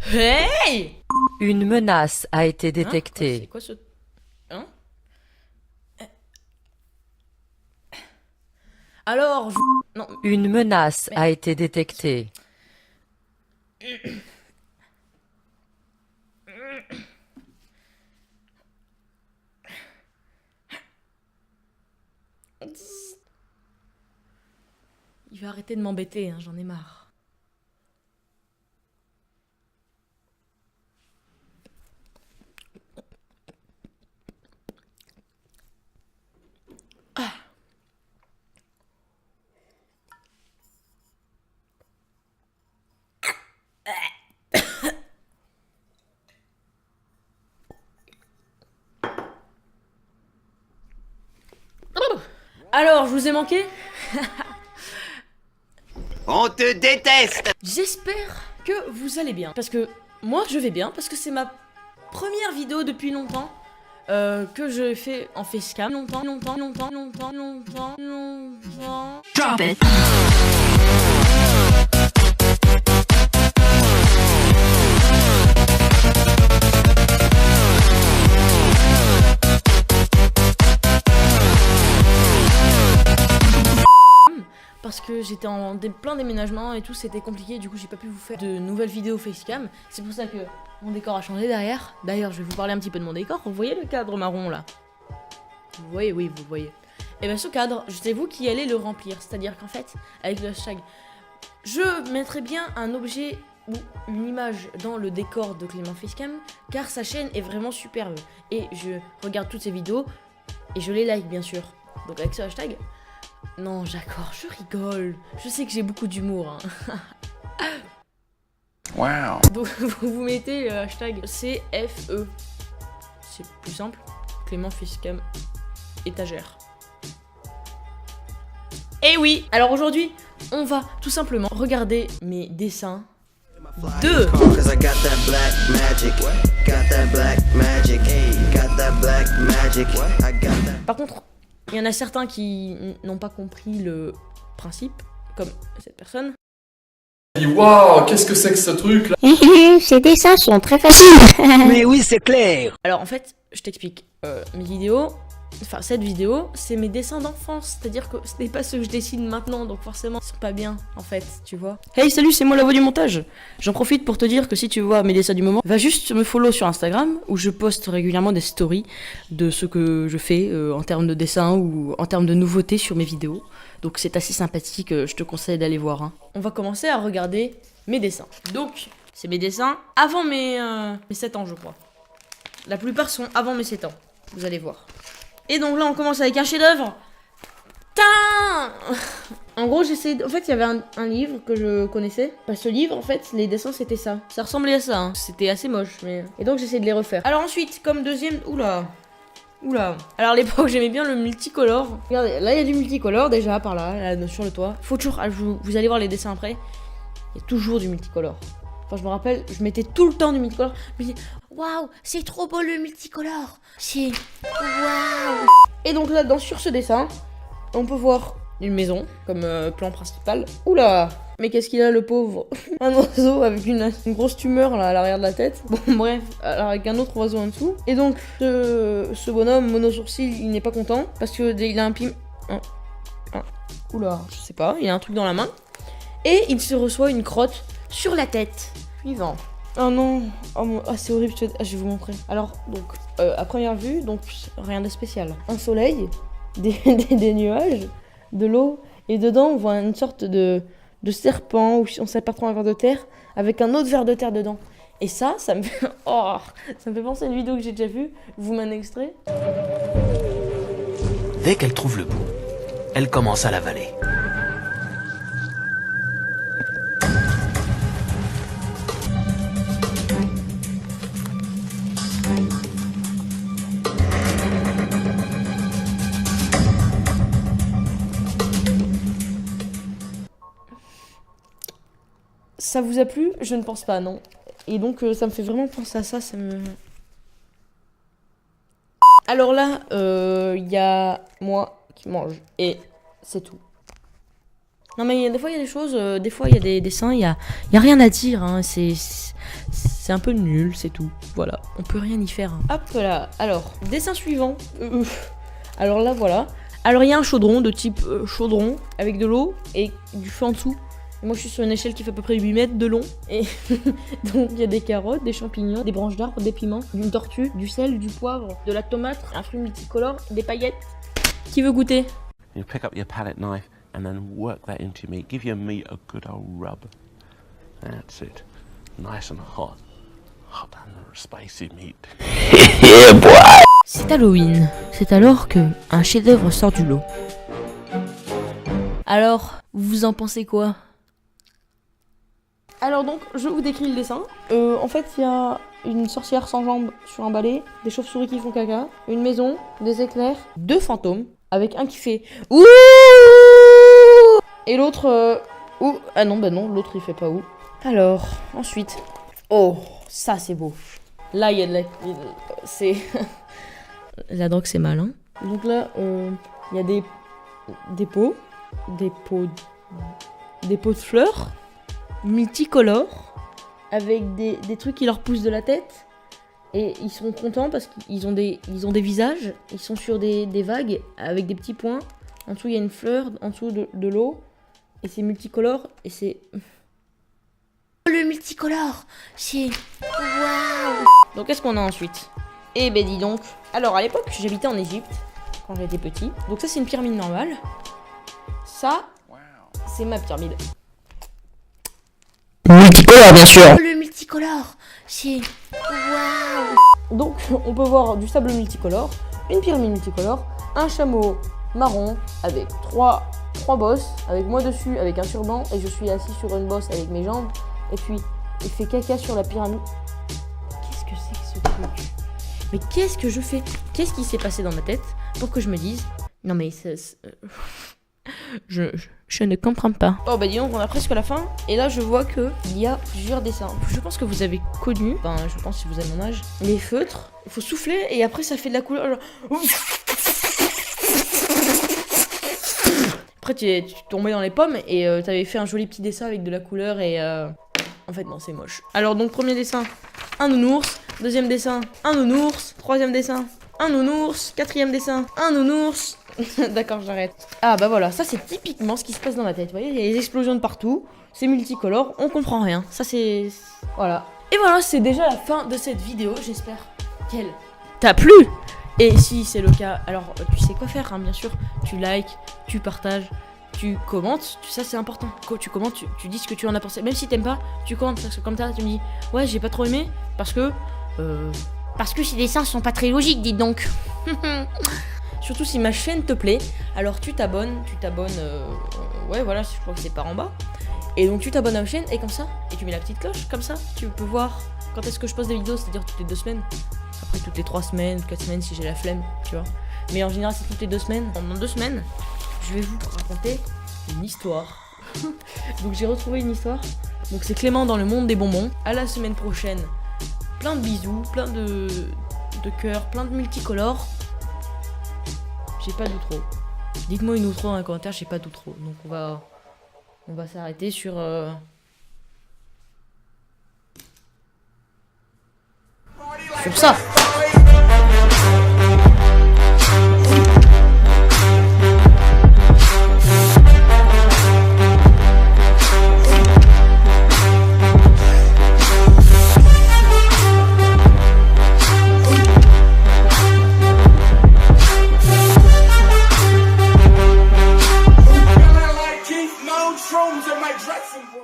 Hey! Une menace a été C'est détectée. quoi ce... Hein? Alors, je... Non. Une menace Mais- a été détectée. Il va arrêter de m'embêter, hein, j'en ai marre. Alors, je vous ai manqué? On te déteste! J'espère que vous allez bien. Parce que moi, je vais bien. Parce que c'est ma première vidéo depuis longtemps. Que je fais en facecam. Longtemps. Drop it. Parce que j'étais en plein déménagement et tout, c'était compliqué, du coup j'ai pas pu vous faire de nouvelles vidéos facecam. C'est pour ça que mon décor a changé derrière. D'ailleurs, je vais vous parler un petit peu de mon décor. Vous voyez le cadre marron là? Vous voyez, oui, vous voyez. Et bien ce cadre, c'est vous qui allez le remplir. C'est-à-dire qu'en fait, avec le hashtag, je mettrai bien un objet ou une image dans le décor de Clément Facecam, car sa chaîne est vraiment superbe. Et je regarde toutes ses vidéos et je les like bien sûr. Donc avec ce hashtag... Non, d'accord, je rigole. Je sais que j'ai beaucoup d'humour. Hein. Wow. Donc vous mettez le hashtag CFE. C'est plus simple. Clément Facecam étagère. Et oui. Alors aujourd'hui, on va tout simplement regarder mes dessins de... Cause I got that black magic, got that black magic, got that black magic, I got that. Par contre, il y en a certains qui n'ont pas compris le principe, comme cette personne. Waouh, qu'est-ce que c'est que ce truc là? Ces dessins sont très faciles. Mais oui, c'est clair! Alors en fait, je t'explique. Mes vidéos, enfin cette vidéo, c'est mes dessins d'enfance. C'est-à-dire que ce n'est pas ceux que je dessine maintenant, donc forcément, ils sont pas bien en fait, tu vois. Hey, salut, c'est moi la voix du montage. J'en profite pour te dire que si tu vois mes dessins du moment, va juste me follow sur Instagram, où je poste régulièrement des stories de ce que je fais en termes de dessin ou en termes de nouveautés sur mes vidéos. Donc c'est assez sympathique, je te conseille d'aller voir. Hein. On va commencer à regarder mes dessins. Donc, c'est mes dessins avant mes 7 ans, je crois. La plupart sont avant mes 7 ans, vous allez voir. Et donc là, on commence avec un chef-d'œuvre. Tain. En gros, j'essaie. En fait, il y avait un livre que je connaissais. Ce livre, en fait, les dessins, c'était ça. Ça ressemblait à ça. Hein. C'était assez moche, mais. Et donc, j'essaie de les refaire. Alors ensuite, comme deuxième. Oula. Alors à l'époque, j'aimais bien le multicolore. Regardez, là, il y a du multicolore déjà par là, sur le toit. Faut toujours. Vous allez voir les dessins après. Il y a toujours du multicolore. Enfin, je me rappelle, je mettais tout le temps du multicolore. Je me dis, waouh, c'est trop beau le multicolore. C'est waouh. Et donc là, sur ce dessin, on peut voir une maison comme plan principal. Oula, mais qu'est-ce qu'il a le pauvre? Un oiseau avec une grosse tumeur là à l'arrière de la tête. Bon bref, alors avec un autre oiseau en dessous. Et donc ce bonhomme mono-sourcil, il n'est pas content parce que il a un pim... Oula, je sais pas, il a un truc dans la main. Et il se reçoit une crotte sur la tête. Suivant. Oh non, c'est horrible, je vais vous montrer. Alors, donc, à première vue, donc rien de spécial. Un soleil, des nuages, de l'eau, et dedans, on voit une sorte de serpent, ou on sait pas trop, un ver de terre, avec un autre ver de terre dedans. Et ça me fait... Oh, ça me fait penser à une vidéo que j'ai déjà vue. Vous m'en extrait. Dès qu'elle trouve le bout, elle commence à l'avaler. Ça vous a plu? Je ne pense pas, non. Et donc, ça me fait vraiment penser à ça, Alors là, il y a moi qui mange. Et c'est tout. Non mais des fois, il y a des choses, des fois, il y a des dessins, il y a rien à dire. Hein, c'est C'est un peu nul, c'est tout. Voilà, on peut rien y faire. Hein. Hop là, alors, dessin suivant. Alors là, voilà. Alors il y a un chaudron de type chaudron avec de l'eau et du feu en dessous. Et moi je suis sur une échelle qui fait à peu près 8 mètres de long. Et donc il y a des carottes, des champignons, des branches d'arbres, des piments, une tortue, du sel, du poivre, de la tomate, un fruit multicolore, des paillettes. Qui veut goûter? You pick up your palette knife and then work that into your meat. Give your meat a good old rub. That's it. Nice and hot. Hot and spicy meat. C'est Halloween. C'est alors que un chef-d'œuvre sort du lot. Alors, vous en pensez quoi? Alors donc, je vous décris le dessin. En fait, il y a une sorcière sans jambes sur un balai, des chauves-souris qui font caca, une maison, des éclairs, 2 fantômes, avec un qui fait ouh et l'autre ouh. Ah non, bah non, l'autre il fait pas ouh. Alors, ensuite, oh, ça c'est beau. Là, il y a de la... c'est... La drogue c'est mal, hein. Donc là, il y a des pots de fleurs multicolores avec des trucs qui leur poussent de la tête et ils sont contents parce qu'ils ont des visages, ils sont sur des vagues avec des petits points. En dessous il y a une fleur, en dessous de l'eau et c'est multicolore et c'est... Le multicolore, c'est... Waouh. Donc qu'est-ce qu'on a ensuite? Eh ben dis donc. Alors à l'époque j'habitais en Égypte quand j'étais petit. Donc ça c'est une pyramide normale. Ça c'est ma pyramide. Multicolore, bien sûr. Le multicolore, c'est waouh. Donc on peut voir du sable multicolore, une pyramide multicolore, un chameau marron avec trois bosses, avec moi dessus, avec un turban et je suis assis sur une bosse avec mes jambes et puis il fait caca sur la pyramide. Qu'est-ce que c'est que ce truc? Mais qu'est-ce que je fais? Qu'est-ce qui s'est passé dans ma tête pour que je me dise non mais je ne comprends pas. Oh bah dis donc on a presque la fin et là je vois que il y a plusieurs dessins. Je pense que vous avez connu, enfin je pense si vous avez mon âge, les feutres. Il faut souffler et après ça fait de la couleur. Genre... Après tu tombais dans les pommes et t'avais fait un joli petit dessin avec de la couleur et en fait non c'est moche. Alors donc premier dessin, un nounours. Deuxième dessin, un nounours. Troisième dessin, un nounours. Quatrième dessin, un nounours. D'accord, j'arrête. Ah bah voilà, ça c'est typiquement ce qui se passe dans la tête. Vous voyez, il y a des explosions de partout. C'est multicolore, on comprend rien. Ça c'est... Voilà. Et voilà, c'est déjà la fin de cette vidéo. J'espère qu'elle t'a plu. Et si c'est le cas, alors tu sais quoi faire, hein, bien sûr. Tu likes, tu partages, tu commentes. Ça c'est important. Quand tu commentes, tu dis ce que tu en as pensé. Même si t'aimes pas, tu commentes. Parce que comme ça, tu me dis, ouais, j'ai pas trop aimé. Parce que ces dessins sont pas très logiques, dites donc. Surtout si ma chaîne te plaît, alors tu t'abonnes, ouais voilà, je crois que c'est par en bas. Et donc tu t'abonnes à ma chaîne et comme ça, et tu mets la petite cloche, comme ça, tu peux voir quand est-ce que je poste des vidéos, c'est-à-dire toutes les 2 semaines. Après toutes les 3 semaines, 4 semaines si j'ai la flemme, tu vois. Mais en général c'est toutes les 2 semaines. Pendant 2 semaines, je vais vous raconter une histoire. Donc j'ai retrouvé une histoire. Donc c'est Clément dans le monde des bonbons. À la semaine prochaine. Plein de bisous, plein de cœurs, plein de multicolores. J'ai pas d'outro. Dites-moi une outro dans les commentaires, j'ai pas d'outro. Donc on va s'arrêter sur ça. Shrooms in my dressing room.